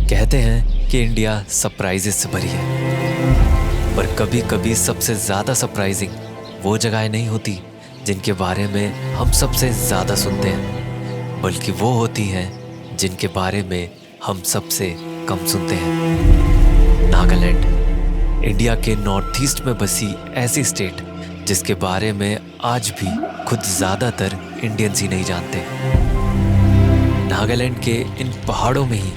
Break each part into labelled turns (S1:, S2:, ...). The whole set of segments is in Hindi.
S1: कहते हैं कि इंडिया सरप्राइजेस से भरी है, पर कभी कभी सबसे ज़्यादा सरप्राइजिंग वो जगहें नहीं होती जिनके बारे में हम सबसे ज़्यादा सुनते हैं, बल्कि वो होती हैं जिनके बारे में हम सबसे कम सुनते हैं। नागालैंड, इंडिया के नॉर्थ ईस्ट में बसी ऐसी स्टेट जिसके बारे में आज भी खुद ज़्यादातर इंडियंस ही नहीं जानते। नागालैंड के इन पहाड़ों में ही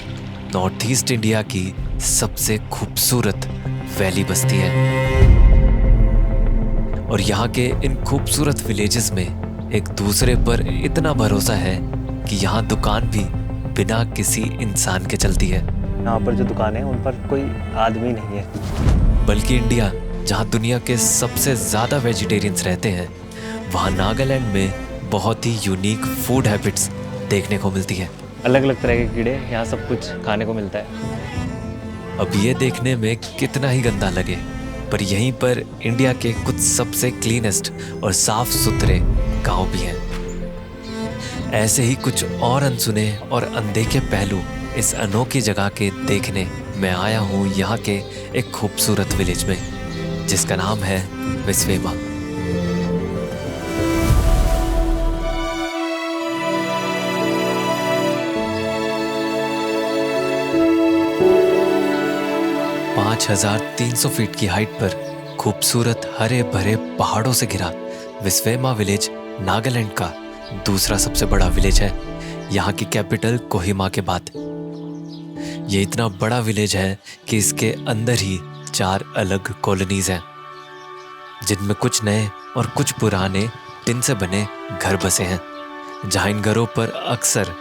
S1: नॉर्थ ईस्ट इंडिया की सबसे खूबसूरत वैली बसती है, और यहाँ के इन खूबसूरत विलेजेस में एक दूसरे पर इतना भरोसा है कि यहाँ दुकान भी बिना किसी इंसान के चलती है।
S2: यहाँ पर जो दुकानें हैं उन पर कोई आदमी नहीं है।
S1: बल्कि इंडिया जहाँ दुनिया के सबसे ज़्यादा वेजिटेरियंस रहते हैं, वहाँ नागालैंड में बहुत ही यूनिक फूड हैबिट्स देखने को मिलती है।
S2: अलग अलग तरह के कीड़े, यहाँ सब कुछ खाने को मिलता है।
S1: अब ये देखने में कितना ही गंदा लगे, पर यहीं पर इंडिया के कुछ सबसे क्लीनेस्ट और साफ सुथरे गांव भी हैं। ऐसे ही कुछ और अनसुने और अनदेखे पहलू इस अनोखी जगह के देखने मैं आया हूँ यहाँ के एक खूबसूरत विलेज में, जिसका नाम है विस्वेमा। पाँच 5300 फीट की हाइट पर खूबसूरत हरे भरे पहाड़ों से घिरा विस्वेमा विलेज नागालैंड का दूसरा सबसे बड़ा विलेज है, यहाँ की कैपिटल कोहिमा के बाद। ये इतना बड़ा विलेज है कि इसके अंदर ही 4 अलग कॉलोनीज हैं, जिनमें कुछ नए और कुछ पुराने टिन से बने घर बसे हैं, जहाँ इन घरों पर अक्सर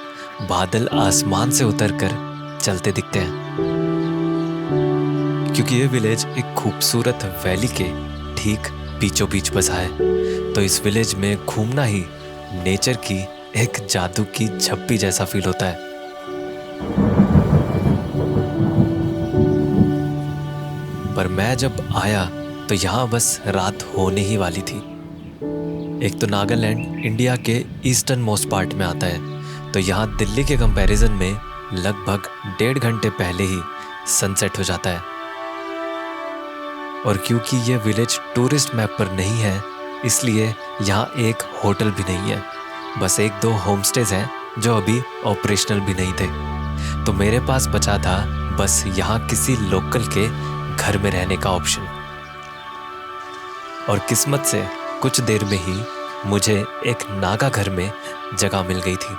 S1: बादल आसमान से उतरकर चलते दिखते हैं। क्योंकि ये विलेज एक खूबसूरत वैली के ठीक बीचों बीच बसा है, तो इस विलेज में घूमना ही नेचर की एक जादू की झप्पी जैसा फील होता है। पर मैं जब आया तो यहाँ बस रात होने ही वाली थी। एक तो नागालैंड इंडिया के ईस्टर्न मोस्ट पार्ट में आता है, तो यहाँ दिल्ली के कंपैरिजन में लगभग 1.5 घंटे पहले ही सनसेट हो जाता है। और क्योंकि ये विलेज टूरिस्ट मैप पर नहीं है, इसलिए यहाँ एक होटल भी नहीं है, बस 1-2 होमस्टेज हैं जो अभी ऑपरेशनल भी नहीं थे। तो मेरे पास बचा था बस यहाँ किसी लोकल के घर में रहने का ऑप्शन। और किस्मत से कुछ देर में ही मुझे एक नागा घर में जगह मिल गई थी।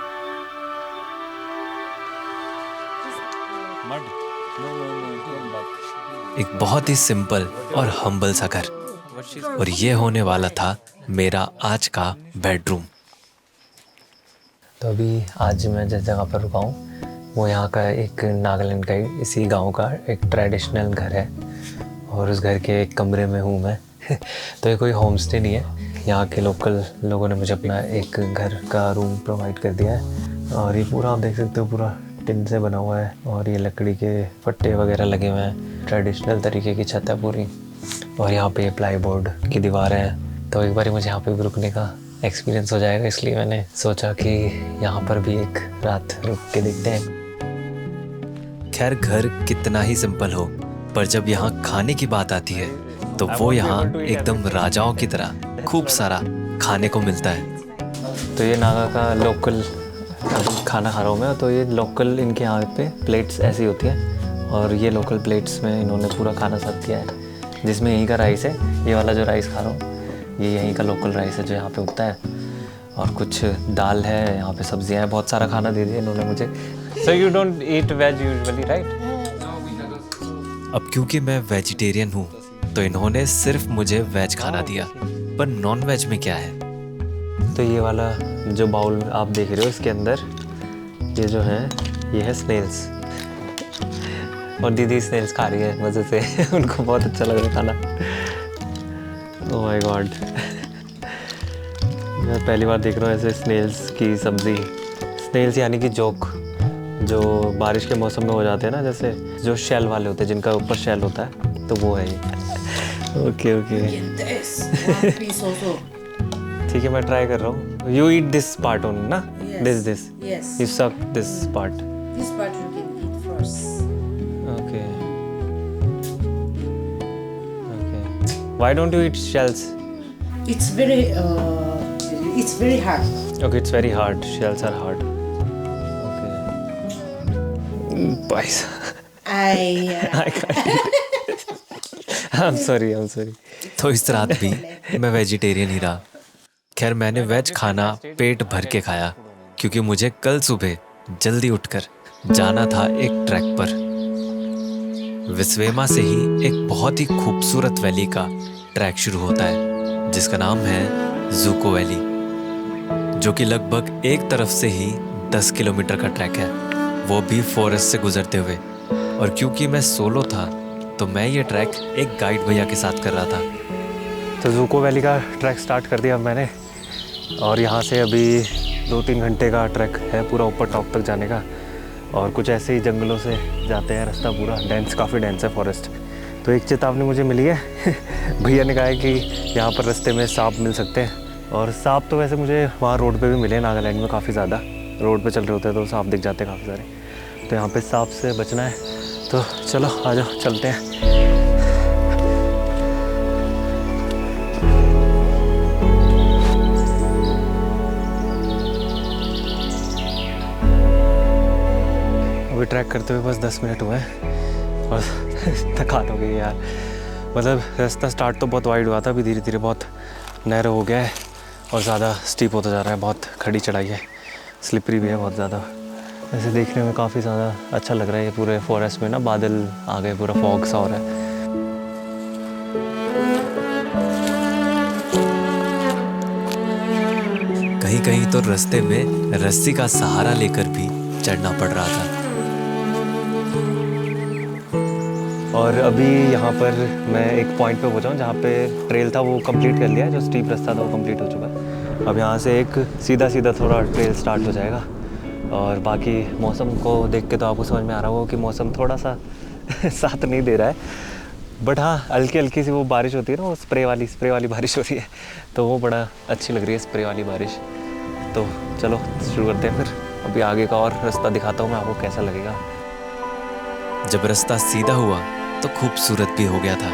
S1: एक बहुत ही सिंपल और हम्बल सा घर, और ये होने वाला था मेरा आज का बेडरूम।
S2: तो अभी आज मैं जिस जगह पर रुका हूँ वो यहाँ का एक नागालैंड का इसी गांव का एक ट्रेडिशनल घर है, और उस घर के एक कमरे में हूँ मैं। तो ये कोई होम स्टे नहीं है, यहाँ के लोकल लोगों ने मुझे अपना एक घर का रूम प्रोवाइड कर दिया है। और ये पूरा आप देख सकते हो पूरा टिन से बना हुआ है, और ये लकड़ी के फट्टे वगैरह लगे हुए हैं, ट्रेडिशनल तरीके की छत है पूरी। और यहाँ पे प्लाईबोर्ड की दीवार है, तो एक बार मुझे यहाँ पे भी रुकने का एक्सपीरियंस हो जाएगा, इसलिए मैंने सोचा कि यहाँ पर भी एक रात रुक के देखते हैं।
S1: खैर घर कितना ही सिंपल हो, पर जब यहाँ खाने की बात आती है तो वो यहाँ एकदम राजाओं की तरह खूब सारा खाने को मिलता है।
S2: तो ये नागा का लोकल खाना खा रहा हूँ मैं, तो ये लोकल इनके यहाँ पे प्लेट्स ऐसी होती हैं, और ये लोकल प्लेट्स में इन्होंने पूरा खाना सर्व किया है, जिसमें यहीं का राइस है। ये वाला जो राइस खा रहा हूँ ये यहीं का लोकल राइस है जो यहाँ पे उगता है, और कुछ दाल है, यहाँ पे सब्जियाँ हैं, बहुत सारा खाना दे दिया इन्होंने मुझे। So you don't eat veg usually right?
S1: अब क्योंकि मैं वेजिटेरियन हूँ तो इन्होंने सिर्फ मुझे वेज खाना दिया, पर नॉन वेज में क्या है?
S2: तो ये वाला जो बाउल आप देख रहे हो इसके अंदर ये जो है ये है स्नेल्स, और दीदी स्नेल्स खा रही है मज़े से। उनको बहुत अच्छा लग रहा है खाना। ओह माय गॉड, मैं पहली बार देख रहा हूँ ऐसे स्नेल्स की सब्ज़ी। स्नेल्स यानी कि जोक, जो बारिश के मौसम में हो जाते हैं ना, जैसे जो शेल वाले होते हैं जिनका ऊपर शेल होता है, तो वो है ये। ओके ओके ठीक है, मैं ट्राई कर रहा हूँ। You eat this part only ना? This
S3: Yes.
S2: You suck this part.
S3: This part you can eat first.
S2: Why don't you eat shells?
S3: It's very hard.
S2: Okay, it's very hard. Shells are hard. Okay. Bye. I can't. I'm sorry.
S1: तो इस रात भी मैं वेजिटेरियन ही रहा। खैर मैंने वेज खाना पेट भर के खाया क्योंकि मुझे कल सुबह जल्दी उठकर जाना था एक ट्रैक पर। विस्वेमा से ही एक बहुत ही खूबसूरत वैली का ट्रैक शुरू होता है जिसका नाम है ज़ूको वैली, जो कि लगभग एक तरफ से ही 10 किलोमीटर का ट्रैक है, वो भी फॉरेस्ट से गुजरते हुए। और क्योंकि मैं सोलो था तो मैं ये ट्रैक एक गाइड भैया के साथ कर रहा था।
S2: तो ज़ूको वैली का ट्रैक स्टार्ट कर दिया मैंने, और यहाँ से अभी 2-3 घंटे का ट्रैक है पूरा ऊपर टॉप तक जाने का। और कुछ ऐसे ही जंगलों से जाते हैं, रास्ता पूरा डेंस, काफ़ी डेंस है फॉरेस्ट। तो एक चेतावनी मुझे मिली है भैया ने कहा है कि यहाँ पर रास्ते में सांप मिल सकते हैं। और सांप तो वैसे मुझे वहाँ रोड पे भी मिले, नागालैंड में काफ़ी ज़्यादा रोड पे चल रहे होते हैं तो सांप दिख जाते हैं काफ़ी सारे। तो यहाँ पे सांप से बचना है, तो चलो आ जाओ चलते हैं। अभी ट्रैक करते हुए बस 10 मिनट हुए हैं और थकान हो गई यार। मतलब रास्ता स्टार्ट तो बहुत वाइड हुआ था, अभी धीरे धीरे बहुत नैरो हो गया है और ज़्यादा स्टीप होता जा रहा है। बहुत खड़ी चढ़ाई है, स्लिपरी भी है बहुत ज़्यादा। वैसे देखने में काफ़ी ज़्यादा अच्छा लग रहा है। ये पूरे फॉरेस्ट में ना बादल आ गए, पूरा फॉग सा हो रहा है।
S1: कहीं कहीं तो रास्ते में रस्सी का सहारा लेकर भी चढ़ना पड़ रहा था।
S2: और अभी यहाँ पर मैं एक पॉइंट पे पहुँचा हूँ जहाँ पे ट्रेल था वो कंप्लीट कर लिया है, जो स्टीप रास्ता था वो कंप्लीट हो चुका है। अब यहाँ से एक सीधा सीधा थोड़ा ट्रेल स्टार्ट हो जाएगा। और बाकी मौसम को देख के तो आपको समझ में आ रहा होगा कि मौसम थोड़ा सा साथ नहीं दे रहा है, बट हाँ हल्की हल्की सी वो बारिश होती है ना, वो स्प्रे वाली बारिश हो रही है, तो वो बड़ा अच्छी लग रही है स्प्रे वाली बारिश। तो चलो शुरू करते हैं फिर। अभी आगे का और रास्ता दिखाता हूँ मैं आपको कैसा लगेगा।
S1: जब रास्ता सीधा हुआ तो खूबसूरत भी हो गया था।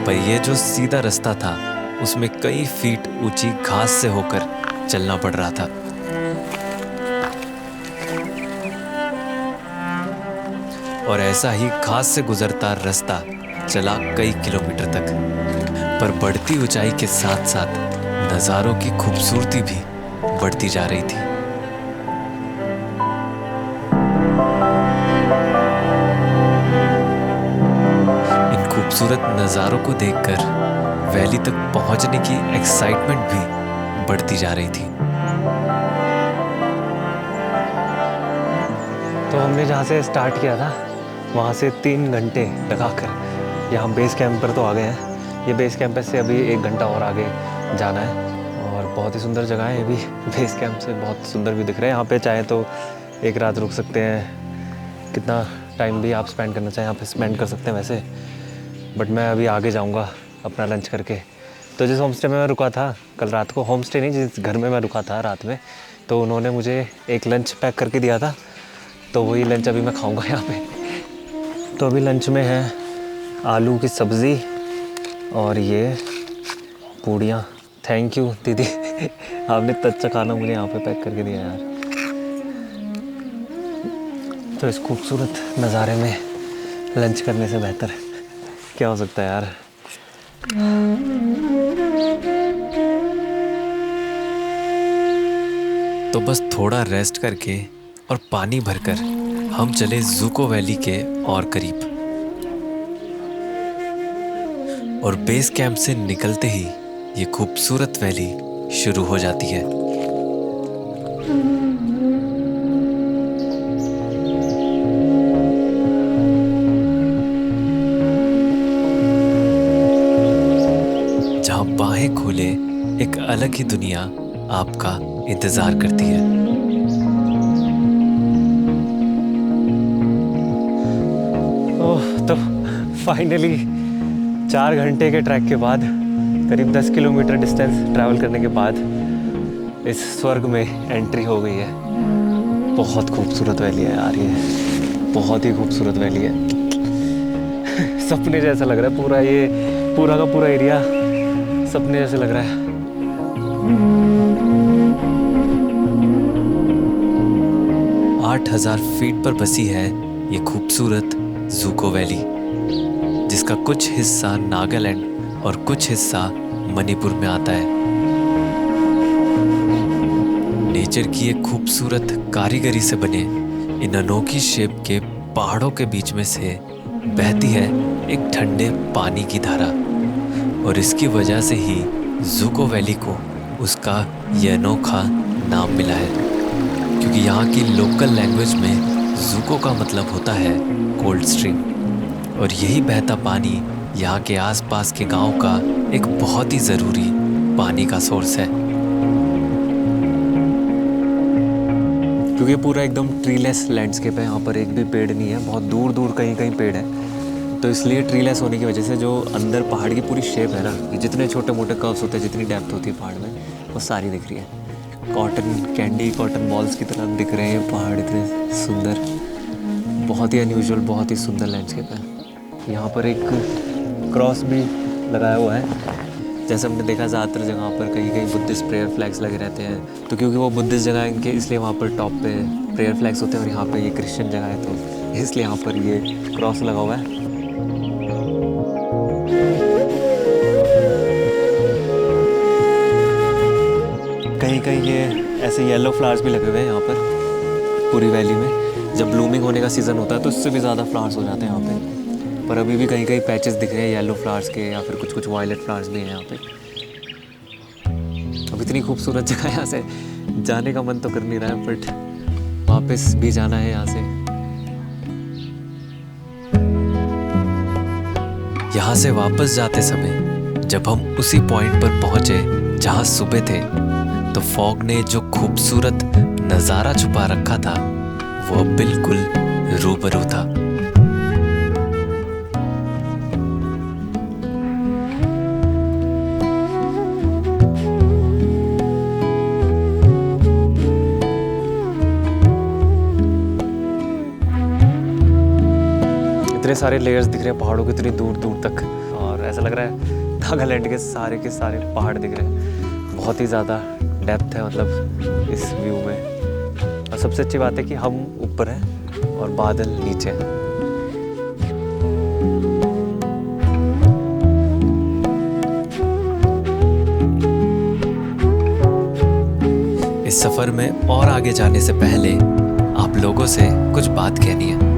S1: पर ये जो सीधा रास्ता था उसमें कई फीट ऊंची घास से होकर चलना पड़ रहा था। और ऐसा ही घास से गुजरता रास्ता चला कई किलोमीटर तक, पर बढ़ती ऊंचाई के साथ साथ नज़ारों की खूबसूरती भी बढ़ती जा रही थी। इन खूबसूरत नज़ारों को देखकर वैली तक पहुंचने की एक्साइटमेंट भी बढ़ती जा रही थी।
S2: तो हमने जहाँ से स्टार्ट किया था वहाँ से 3 घंटे लगाकर यहाँ बेस कैंप पर तो आ गए हैं। ये बेस कैंप से अभी 1 घंटा और आगे जाना है। और बहुत ही सुंदर जगह है ये भी, बेस कैंप से बहुत सुंदर भी दिख रहा है। यहाँ पे चाहे तो एक रात रुक सकते हैं, कितना टाइम भी आप स्पेंड करना चाहें यहाँ पे स्पेंड कर सकते हैं वैसे। बट मैं अभी आगे जाऊँगा अपना लंच करके। तो जिस होम स्टे में मैं रुका था कल रात को, होम स्टे नहीं, जिस घर में मैं रुका था रात में, तो उन्होंने मुझे एक लंच पैक करके दिया था, तो वही लंच अभी मैं खाऊँगा यहाँ पे। तो अभी लंच में है आलू की सब्ज़ी और ये पूड़ियाँ। थैंक यू दीदी आपने इतना अच्छा खाना मुझे यहाँ पे पैक करके दिया यार। तो इस खूबसूरत नज़ारे में लंच करने से बेहतर क्या हो सकता है यार।
S1: तो बस थोड़ा रेस्ट करके और पानी भरकर हम चले ज़ूको वैली के और करीब। और बेस कैंप से निकलते ही ये खूबसूरत वैली शुरू हो जाती है। जहां बाहें खोले एक अलग ही दुनिया आपका इंतजार करती है।
S2: ओह, तो फाइनली 4 घंटे के ट्रैक के बाद करीब 10 किलोमीटर डिस्टेंस ट्रैवल करने के बाद इस स्वर्ग में एंट्री हो गई है। बहुत खूबसूरत वैली है यार, ये बहुत ही खूबसूरत वैली है। सपने जैसा लग रहा है पूरा, ये पूरा का पूरा एरिया सपने जैसे लग रहा है।
S1: 8,000 फीट पर बसी है ये खूबसूरत ज़ूको वैली, जिसका कुछ हिस्सा नागालैंड और कुछ हिस्सा मणिपुर में आता है। नेचर की एक खूबसूरत कारीगरी से बने इन अनोखी शेप के पहाड़ों के बीच में से बहती है एक ठंडे पानी की धारा, और इसकी वजह से ही ज़ूको वैली को उसका ये अनोखा नाम मिला है। क्योंकि यहाँ की लोकल लैंग्वेज में ज़ूको का मतलब होता है कोल्ड स्ट्रीम, और यही बहता पानी यहाँ के आसपास के गांव का एक बहुत ही ज़रूरी पानी का सोर्स है। क्योंकि पूरा एकदम ट्रीलेस लैंडस्केप है, यहाँ पर एक भी पेड़ नहीं है, बहुत दूर दूर कहीं कहीं पेड़ है। तो इसलिए ट्रीलेस होने की वजह से जो अंदर पहाड़ की पूरी शेप है ना, जितने छोटे मोटे कर्व्स होते हैं, जितनी डेप्थ होती है पहाड़ में, वो सारी दिख रही है। कॉटन बॉल्स की तरह दिख रहे हैं पहाड़, इतने सुंदर, बहुत ही अनयूजुअल, बहुत ही सुंदर लैंडस्केप है। यहाँ पर एक क्रॉस भी लगाया हुआ है। जैसे हमने देखा ज़्यादातर जगह पर कहीं कहीं बुद्धिस्ट प्रेयर फ्लैग्स लगे रहते हैं, तो क्योंकि वो बुद्धिस्ट जगह है इनके, इसलिए वहाँ पर टॉप पे प्रेयर फ्लैग्स होते हैं, और यहाँ पे ये क्रिश्चियन जगह है तो इसलिए यहाँ पर ये क्रॉस लगा हुआ है। कहीं कहीं ये ऐसे येलो फ्लावर्स भी लगे हुए हैं यहाँ पर पूरी वैली में। जब ब्लूमिंग होने का सीज़न होता है तो इससे भी ज़्यादा फ्लावर्स हो जाते हैं यहाँ पे, पर अभी भी कहीं कहीं पैचेस दिख रहे हैं येलो फ्लावर्स के, या फिर कुछ कुछ वायलेट फ्लावर्स भी हैं यहाँ पे। अब इतनी खूबसूरत जगह, यहाँ से जाने का मन तो कर नहीं रहा है, बट वापस भी जाना है यहाँ से। यहाँ से वापस जाते समय जब हम उसी पॉइंट पर पहुंचे जहाँ सुबह थे, तो फॉग ने जो खूबसूरत नज़ारा छुपा रखा था वो अब बिल्कुल रूबरू था।
S2: इतने सारे लेयर्स दिख रहे हैं पहाड़ों के, इतनी दूर दूर तक, और ऐसा लग रहा है नागालैंड के सारे पहाड़ दिख रहे हैं। बहुत ही ज़्यादा डेप्थ है मतलब इस व्यू में, और सबसे अच्छी बात है कि हम ऊपर हैं और बादल नीचे हैं।
S1: इस सफ़र में और आगे जाने से पहले आप लोगों से कुछ बात कहनी है।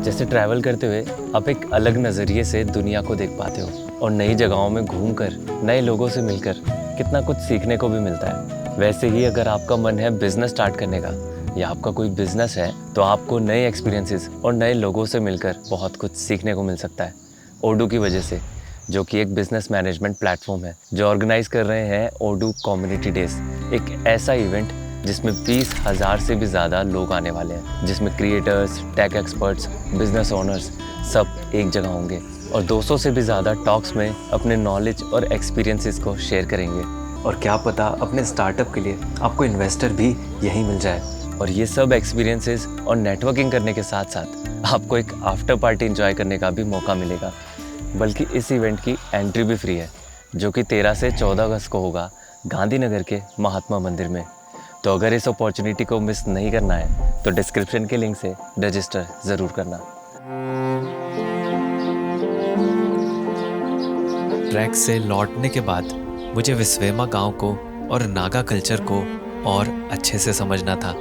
S2: जैसे ट्रैवल करते हुए आप एक अलग नज़रिए से दुनिया को देख पाते हो, और नई जगहों में घूमकर नए लोगों से मिलकर कितना कुछ सीखने को भी मिलता है। वैसे ही अगर आपका मन है बिजनेस स्टार्ट करने का, या आपका कोई बिजनेस है, तो आपको नए एक्सपीरियंसेस और नए लोगों से मिलकर बहुत कुछ सीखने को मिल सकता है ओडू की वजह से, जो कि एक बिजनेस मैनेजमेंट प्लेटफॉर्म है जो ऑर्गेनाइज कर रहे हैं ओडू कम्युनिटी डेज, एक ऐसा इवेंट जिसमें 20,000 से भी ज़्यादा लोग आने वाले हैं, जिसमें creators, tech experts, business owners सब एक जगह होंगे, और 200 से भी ज़्यादा टॉक्स में अपने नॉलेज और एक्सपीरियंसेस को शेयर करेंगे।
S1: और क्या पता अपने स्टार्टअप के लिए आपको इन्वेस्टर भी यहीं मिल जाए।
S2: और ये सब एक्सपीरियंसेस और नेटवर्किंग करने के साथ साथ आपको एक आफ्टर पार्टी एंजॉय करने का भी मौका मिलेगा। बल्कि इस इवेंट की एंट्री भी फ्री है, जो कि 13 से 14 अगस्त को होगा गांधीनगर के महात्मा मंदिर में। तो अगर इस अपॉर्चुनिटी को मिस नहीं करना है तो डिस्क्रिप्शन के लिंक से रजिस्टर ज़रूर करना।
S1: ट्रैक से लौटने के बाद मुझे विस्वेमा गांव को और नागा कल्चर को और अच्छे से समझना था,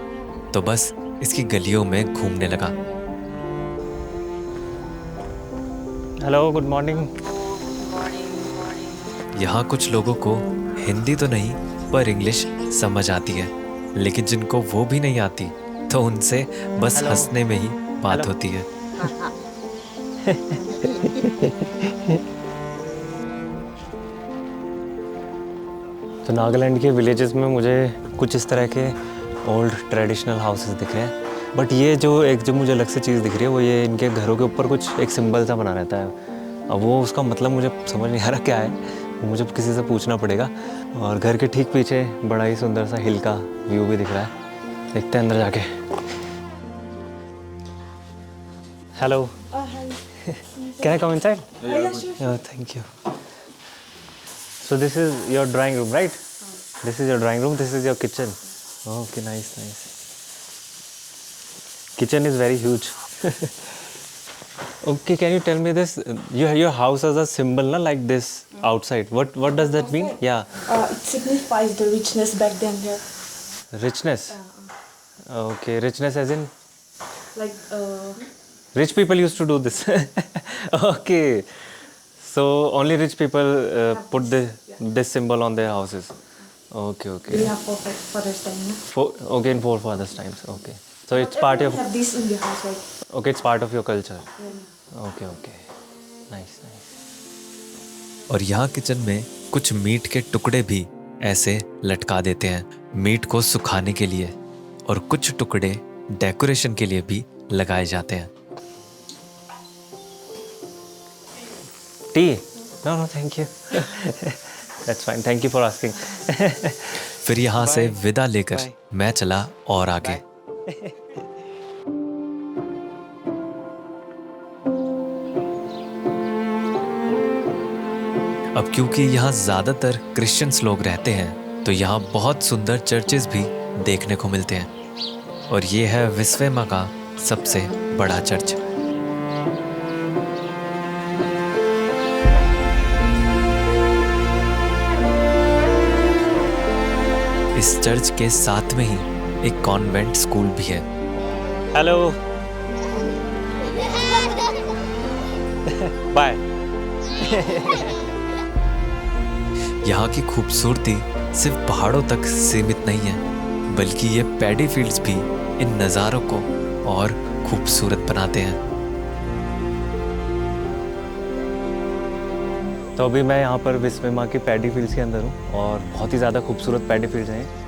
S1: तो बस इसकी गलियों में घूमने लगा।
S2: Hello, good morning.
S1: यहाँ कुछ लोगों को हिंदी तो नहीं पर इंग्लिश समझ आती है, लेकिन जिनको वो भी नहीं आती तो उनसे बस हंसने में ही बात होती है।
S2: तो नागालैंड के विलेजेस में मुझे कुछ इस तरह के ओल्ड ट्रेडिशनल हाउसेस दिख रहे हैं, बट ये जो मुझे अलग से चीज़ दिख रही है वो ये इनके घरों के ऊपर कुछ एक सिंबल सा बना रहता है, अब वो उसका मतलब मुझे समझ नहीं आ रहा क्या है, वो मुझे किसी से पूछना पड़ेगा। और घर के ठीक पीछे बड़ा ही सुंदर सा हिल का व्यू भी दिख रहा है, देखते हैं अंदर जाके। Hello, can I come inside? Thank you. So this is your drawing room, right? This is your drawing room. This is your kitchen. Okay, nice, nice. Kitchen is very huge. Okay, can you tell me this? Your house has a symbol, na, like this outside. What does that mean? Yeah.
S3: It signifies the richness back then there.
S2: Richness. Okay, richness as in
S3: Like,
S2: rich people used to do this. Okay. So only rich people put this symbol on their houses. Okay, okay.
S3: we have father's time, na?
S2: Okay, in forefathers times. Okay. So it's part
S3: We
S2: of.
S3: have this in the house, right?
S2: Okay, it's part of your culture. Okay, okay. Nice, nice.
S1: और यहाँ किचन में कुछ मीट के टुकड़े भी ऐसे लटका देते हैं मीट को सुखाने के लिए, और कुछ टुकड़े डेकोरेशन के लिए भी लगाए जाते हैं।
S2: Tea? No, thank you. That's fine. Thank you for asking.
S1: फिर यहाँ से
S2: Bye.
S1: विदा लेकर
S2: Bye.
S1: मैं चला और आगे। अब क्योंकि यहाँ ज्यादातर क्रिश्चियंस लोग रहते हैं, तो यहाँ बहुत सुंदर चर्चेस भी देखने को मिलते हैं, और ये है विस्वेमा का सबसे बड़ा चर्च। इस चर्च के साथ में ही एक कॉन्वेंट स्कूल भी है।
S2: हेलो। बाय।
S1: यहाँ की खूबसूरती सिर्फ पहाड़ों तक सीमित नहीं है, बल्कि ये पैडी फील्ड्स भी इन नज़ारों को और खूबसूरत बनाते हैं।
S2: तो अभी मैं यहाँ पर विस्वेमा की पैडी फील्ड्स के अंदर हूँ, और बहुत ही ज़्यादा खूबसूरत पैडी फील्ड्स हैं।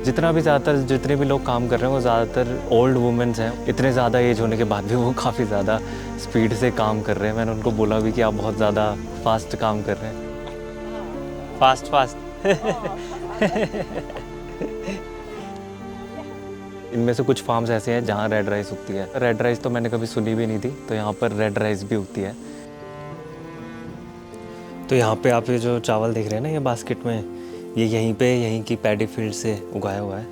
S2: जितने भी लोग काम कर रहे हैं वो ज़्यादातर ओल्ड वुमेन्स हैं। इतने ज़्यादा एज होने के बाद भी वो काफ़ी ज़्यादा स्पीड से काम कर रहे हैं। मैंने उनको बोला भी कि आप बहुत ज़्यादा फास्ट काम कर रहे हैं। फास्ट। इनमें से कुछ फार्म्स ऐसे हैं जहाँ रेड राइस उगती है। रेड राइस तो मैंने कभी सुनी भी नहीं थी, तो यहाँ पर रेड राइस भी उगती है। तो यहाँ पे आप ये जो चावल देख रहे हैं ना, ये बास्केट में, ये यहीं की पैडी फील्ड से उगाया हुआ है,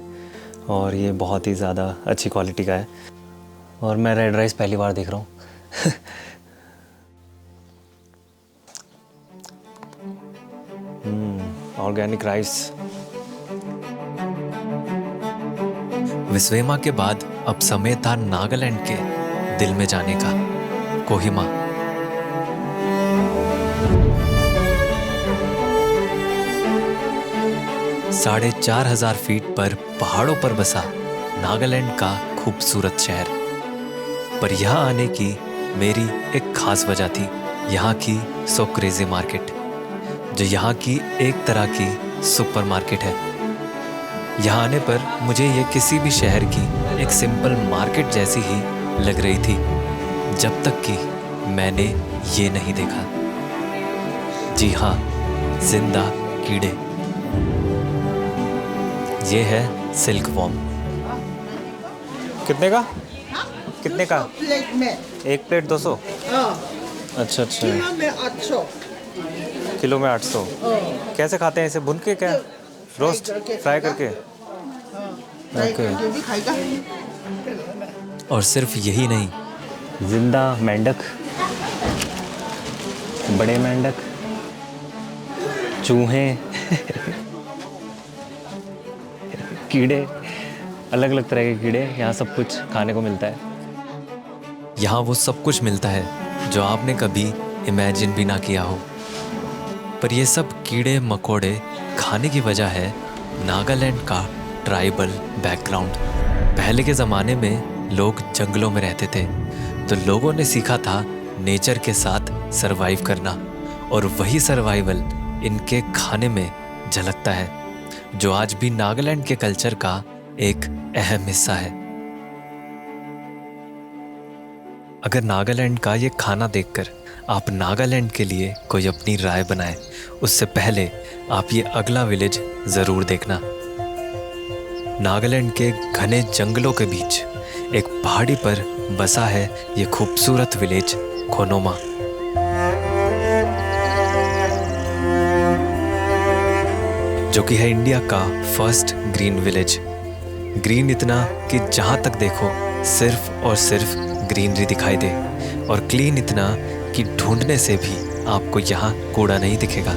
S2: और ये बहुत ही ज़्यादा अच्छी क्वालिटी का है। और मैं रेड राइस पहली बार देख रहा हूँ। Organic rice.
S1: विस्वेमा के बाद अब समय था नागालैंड के दिल में जाने का, कोहिमा। साढ़े 4,000 फीट पर पहाड़ों पर बसा नागालैंड का खूबसूरत शहर। पर यहाँ आने की मेरी एक खास वजह थी, यहाँ की सो क्रेजी मार्केट, जो यहाँ की एक तरह की सुपर मार्केट है। यहाँ आने पर मुझे ये किसी भी शहर की एक सिंपल मार्केट जैसी ही लग रही थी, जब तक कि मैंने ये नहीं देखा। जी हाँ, जिंदा कीड़े। ये है सिल्क वॉर्म।
S2: कितने का? कितने का?
S4: प्लेट में
S2: एक प्लेट 200? अच्छा।
S4: किलो में 800।
S2: किलो में 800। कैसे खाते हैं इसे? भुन के क्या? रोस्ट? फ्राई करके?
S4: Fry
S2: okay.
S4: करके भी खाएगा।
S1: और सिर्फ यही नहीं,
S2: जिंदा मेंढक, बड़े मेंढक, चूहे, कीड़े, अलग अलग तरह के कीड़े, यहाँ सब कुछ खाने को मिलता है।
S1: यहाँ वो सब कुछ मिलता है जो आपने कभी इमेजिन भी ना किया हो। पर ये सब कीड़े मकोड़े खाने की वजह है नागालैंड का ट्राइबल बैकग्राउंड। पहले के ज़माने में लोग जंगलों में रहते थे, तो लोगों ने सीखा था नेचर के साथ सरवाइव करना, और वही सर्वाइवल इनके खाने में झलकता है, जो आज भी नागालैंड के कल्चर का एक अहम हिस्सा है। अगर नागालैंड का ये खाना देखकर आप नागालैंड के लिए कोई अपनी राय बनाएं, उससे पहले आप ये अगला विलेज ज़रूर देखना। नागालैंड के घने जंगलों के बीच एक पहाड़ी पर बसा है ये खूबसूरत विलेज खोनोमा। जो कि है इंडिया का फर्स्ट ग्रीन विलेज। ग्रीन इतना कि जहां तक देखो सिर्फ और सिर्फ ग्रीनरी दिखाई दे, और क्लीन इतना कि ढूंढने से भी आपको यहाँ कूड़ा नहीं दिखेगा।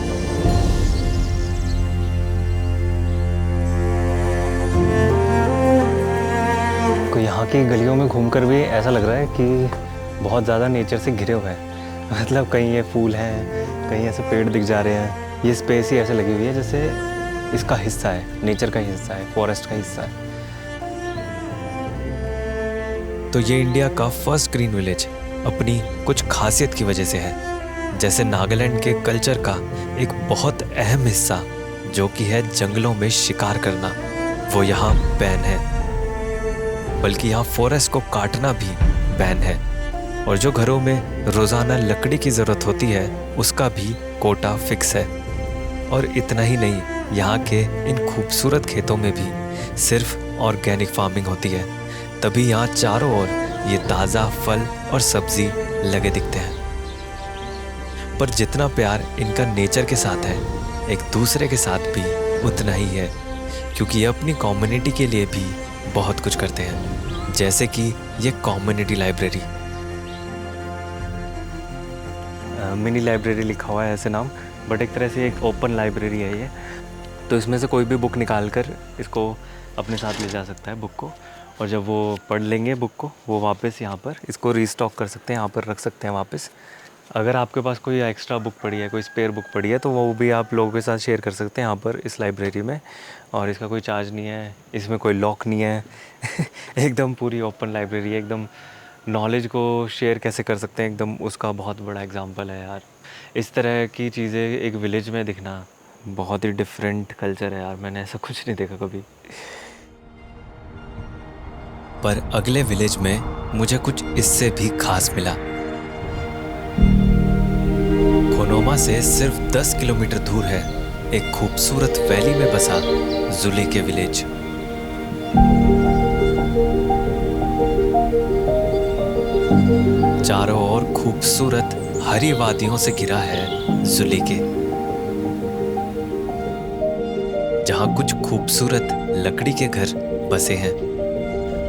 S2: को यहाँ की गलियों में घूमकर भी ऐसा लग रहा है कि बहुत ज़्यादा नेचर से घिरे हुए हैं। मतलब कहीं ये फूल हैं, कहीं ऐसे पेड़ दिख जा रहे हैं। ये स्पेस ही ऐसे लगी हुई है जैसे इसका हिस्सा है, नेचर का हिस्सा है, फॉरेस्ट का हिस्सा है।
S1: तो ये इंडिया का फर्स्ट ग्रीन विलेज अपनी कुछ खासियत की वजह से है। जैसे नागालैंड के कल्चर का एक बहुत अहम हिस्सा जो कि है जंगलों में शिकार करना, वो यहाँ बैन है। बल्कि यहाँ फॉरेस्ट को काटना भी बैन है। और जो घरों में रोज़ाना लकड़ी की ज़रूरत होती है उसका भी कोटा फिक्स है। और इतना ही नहीं, यहाँ के इन खूबसूरत खेतों में भी सिर्फ ऑर्गेनिक फार्मिंग होती है, तभी यहाँ चारों ओर ये ताज़ा फल और सब्जी लगे दिखते हैं। पर जितना प्यार इनका नेचर के साथ है, एक दूसरे के साथ भी उतना ही है, क्योंकि ये अपनी कम्युनिटी के लिए भी बहुत कुछ करते हैं। जैसे कि ये कम्युनिटी लाइब्रेरी,
S2: मिनी लाइब्रेरी लिखा हुआ है ऐसे नाम, बट एक तरह से एक ओपन लाइब्रेरी है ये। तो इसमें से कोई भी बुक निकाल कर इसको अपने साथ ले जा सकता है, बुक को, और जब वो पढ़ लेंगे बुक को, वो वापस यहाँ पर इसको रीस्टॉक कर सकते हैं, यहाँ पर रख सकते हैं वापस। अगर आपके पास कोई एक्स्ट्रा बुक पड़ी है, कोई स्पेयर बुक पड़ी है, तो वो भी आप लोगों के साथ शेयर कर सकते हैं यहाँ पर इस लाइब्रेरी में। और इसका कोई चार्ज नहीं है, इसमें कोई लॉक नहीं है। एकदम पूरी ओपन लाइब्रेरी है, एकदम नॉलेज को शेयर कैसे कर सकते हैं, एकदम उसका बहुत बड़ा एग्जांपल है यार। इस तरह की चीज़ें एक विलेज में दिखना बहुत ही डिफरेंट कल्चर है यार, मैंने ऐसा कुछ नहीं देखा कभी।
S1: पर अगले विलेज में मुझे कुछ इससे भी खास मिला। खोनोमा से सिर्फ 10 किलोमीटर दूर है एक खूबसूरत वैली में बसा जुली के विलेज। चारों ओर खूबसूरत हरी वादियों से घिरा है जुली के, जहां कुछ खूबसूरत लकड़ी के घर बसे हैं।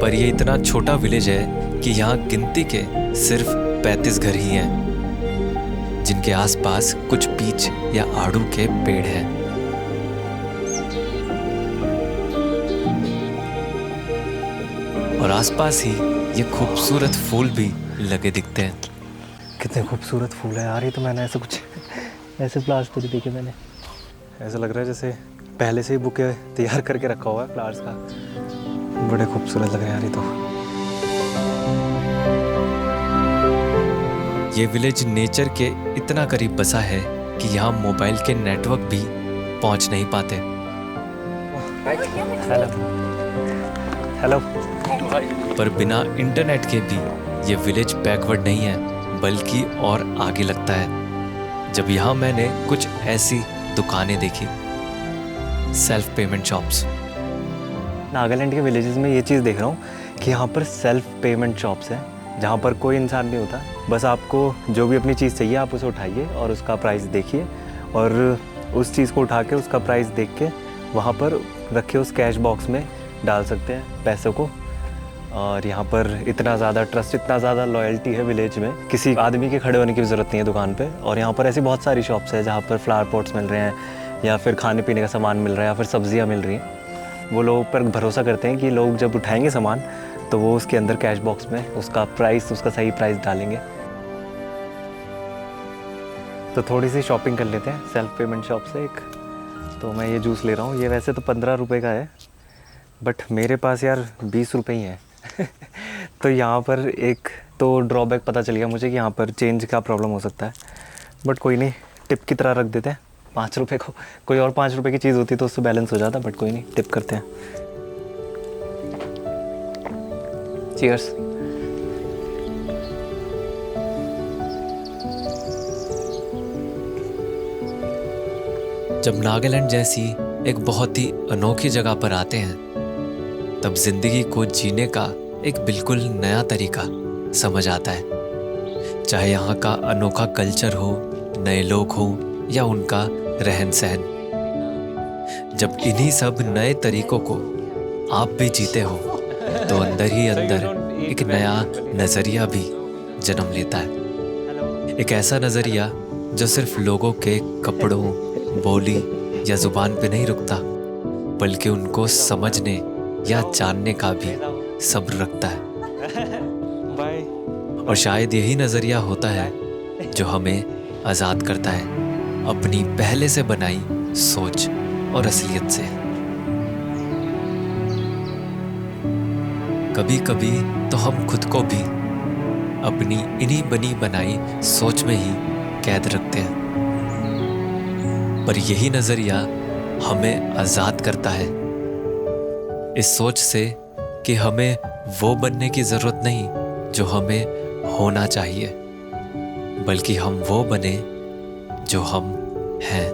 S1: पर ये इतना छोटा विलेज है कि यहाँ गिनती के सिर्फ 35 घर ही हैं, जिनके आसपास कुछ पीच या आड़ू के पेड़ हैं। और आसपास ही ये खूबसूरत फूल भी लगे दिखते हैं।
S2: कितने खूबसूरत फूल है यार, ये तो मैंने ऐसे कुछ ऐसे फ्लावर्स तो नहीं देखे मैंने। ऐसा लग रहा है जैसे पहले से ही बुके तैयार करके रखा हुआ है फ्लावर्स का। बड़े खूबसूरत लग रहे हैं यार ये तो।
S1: ये विलेज नेचर के इतना करीब बसा है कि यहाँ मोबाइल के नेटवर्क भी पहुँच नहीं पाते।
S2: Hello hello.
S1: पर बिना इंटरनेट के भी ये विलेज बैकवर्ड नहीं है, बल्कि और आगे लगता है। जब यहाँ मैंने कुछ ऐसी दुकानें देखी, सेल्फ पेमेंट शॉप्स।
S2: नागालैंड के विलेजेस में ये चीज़ देख रहा हूँ कि यहाँ पर सेल्फ पेमेंट शॉप्स हैं, जहाँ पर कोई इंसान नहीं होता। बस आपको जो भी अपनी चीज़ चाहिए आप उसे उठाइए और उसका प्राइस देखिए, और उस चीज़ को उठा के उसका प्राइस देख के वहाँ पर रखे उस कैश बॉक्स में डाल सकते हैं पैसों को। और यहाँ पर इतना ज़्यादा ट्रस्ट, इतना ज़्यादा लॉयल्टी है विलेज में, किसी आदमी के खड़े होने की ज़रूरत नहीं है दुकान पे। और यहाँ पर ऐसी बहुत सारी शॉप्स हैं जहाँ पर फ्लावर पॉट्स मिल रहे हैं, या फिर खाने पीने का सामान मिल रहा है, या फिर सब्जियाँ मिल रही हैं। वो लोग पर भरोसा करते हैं कि लोग जब उठाएंगे सामान तो वो उसके अंदर कैश बॉक्स में उसका प्राइस, उसका सही प्राइस डालेंगे। तो थोड़ी सी शॉपिंग कर लेते हैं सेल्फ पेमेंट शॉप से एक। तो मैं ये जूस ले रहा हूँ, ये वैसे तो 15 रुपये का है, बट मेरे पास यार 20 रुपये ही हैं। तो यहाँ पर एक तो ड्रॉबैक पता चल गया मुझे कि यहाँ पर चेंज का प्रॉब्लम हो सकता है, बट कोई नहीं, टिप की तरह रख देते हैं 5 रुपये को। कोई और 5 रुपये की चीज़ होती तो उससे बैलेंस हो जाता, बट कोई नहीं, टिप करते हैं। चीयर्स।
S1: जब नागालैंड जैसी एक बहुत ही अनोखी जगह पर आते हैं तब जिंदगी को जीने का एक बिल्कुल नया तरीका समझ आता है। चाहे यहाँ का अनोखा कल्चर हो, नए लोग हो या उनका रहन सहन। जब इन्हीं सब नए तरीकों को आप भी जीते हो तो अंदर ही अंदर एक नया नजरिया भी जन्म लेता है। एक ऐसा नजरिया जो सिर्फ लोगों के कपड़ों, बोली या जुबान पे नहीं रुकता, बल्कि उनको समझने या जानने का भी सब्र रखता है। और शायद यही नजरिया होता है जो हमें आजाद करता है अपनी पहले से बनाई सोच और असलियत से। कभी कभी तो हम खुद को भी अपनी इन्हीं बनी बनाई सोच में ही कैद रखते हैं, पर यही नजरिया हमें आजाद करता है इस सोच से कि हमें वो बनने की जरूरत नहीं जो हमें होना चाहिए, बल्कि हम वो बने जो हम हैं।